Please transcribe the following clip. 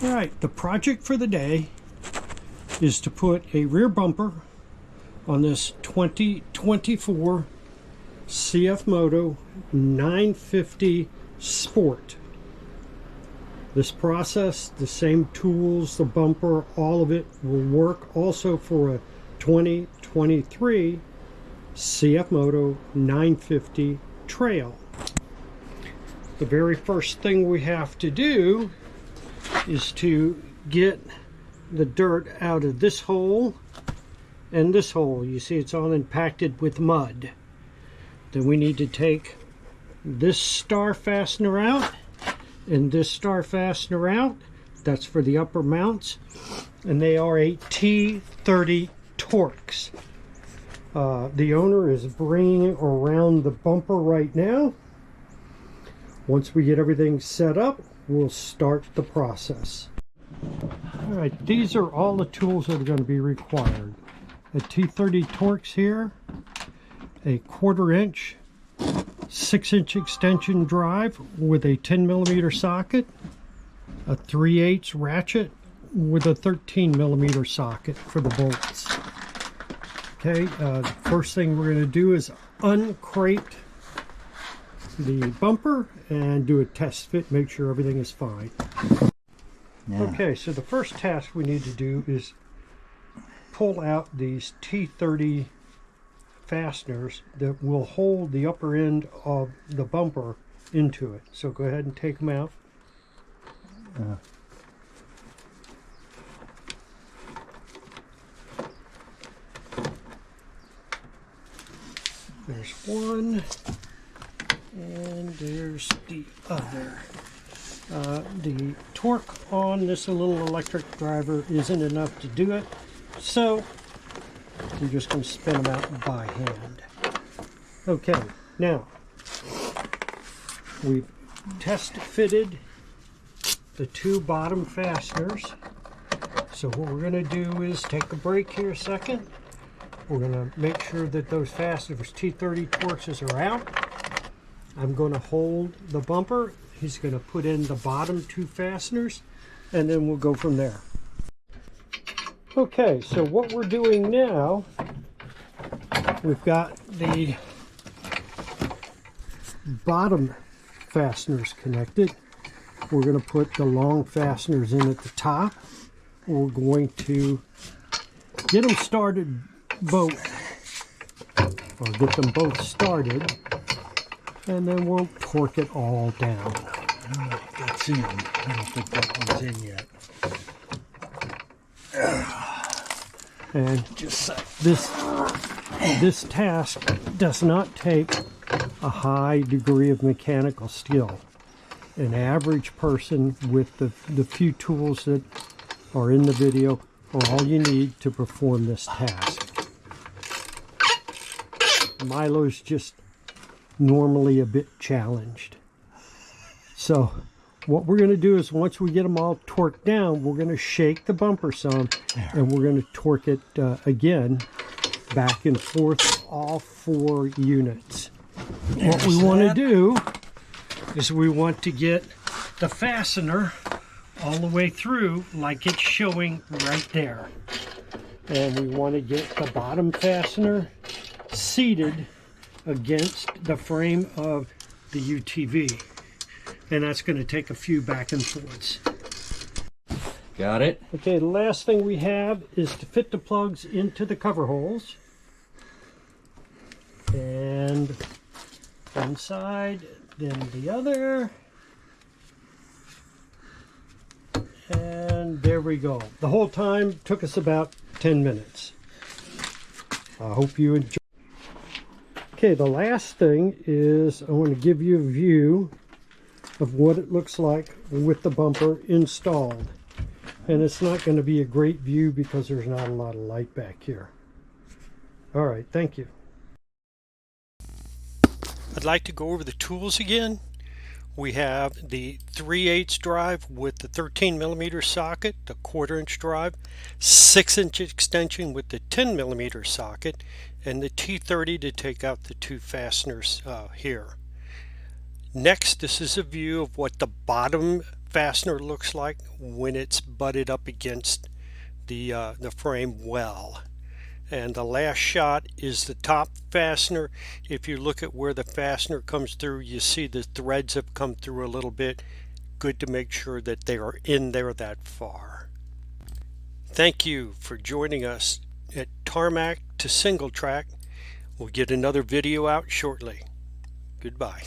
Alright, the project for the day is to put a rear bumper on this 2024 CF Moto 950 Sport. This process, the same tools, the bumper, all of it will work also for a 2023 CF Moto 950 Trail. The very first thing we have to do is to get the dirt out of this hole and this hole. You see it's all impacted with mud. Then we need to take this star fastener out and this star fastener out. That's for the upper mounts, and they are a T30 Torx. The owner is bringing around the bumper right now. Once we get everything set up, we'll start the process. Alright, these are all the tools that are going to be required. A T30 Torx here, a 1/4 inch 6-inch extension drive with a 10mm socket, a 3/8 ratchet with a 13mm socket for the bolts. Okay, the first thing we're going to do is uncrate the bumper and do a test fit, make sure everything is fine. Yeah. Okay, so the first task we need to do is pull out these T30 fasteners that will hold the upper end of the bumper into it. So go ahead and take them out. There's one, and there's the other. The torque on this little electric driver isn't enough to do it, so we're just going to spin them out by hand. Okay, now we've test fitted the two bottom fasteners. So what we're going to do is take a break here a second. We're going to make sure that those fasteners, T30 Torxes, are out. I'm going to hold the bumper. He's going to put in the bottom two fasteners, and then we'll go from there. Okay, so what we're doing now, we've got the bottom fasteners connected. We're going to put the long fasteners in at the top. We're going to get them started both, or get them both started, and then we'll torque it all down. That's in. I don't think that one's in yet. And just this task does not take a high degree of mechanical skill. An average person with the few tools that are in the video are all you need to perform this task. Milo's just normally a bit challenged. So what we're going to do is, once we get them all torqued down, we're going to shake the bumper some, and we're going to torque it again, back and forth, all 4 units. What we want to do is we want to get the fastener all the way through like it's showing right there. And we want to get the bottom fastener seated against the frame of the UTV. And that's going to take a few back and forths. Got it. Okay, the last thing we have is to fit the plugs into the cover holes. And one side, then the other. And there we go. The whole time took us about 10 minutes. I hope you enjoy. Okay, the last thing is I want to give you a view of what it looks like with the bumper installed. And it's not going to be a great view because there's not a lot of light back here. All right, thank you. I'd like to go over the tools again. We have the 3/8 drive with the 13mm socket, the 1/4 inch drive, 6-inch extension with the 10mm socket, and the T30 to take out the 2 fasteners here. Next, this is a view of what the bottom fastener looks like when it's butted up against the frame well. And the last shot is the top fastener. If you look at where the fastener comes through, you see the threads have come through a little bit. Good to make sure that they are in there that far. Thank you for joining us at Tarmac to Single Track. We'll get another video out shortly. Goodbye.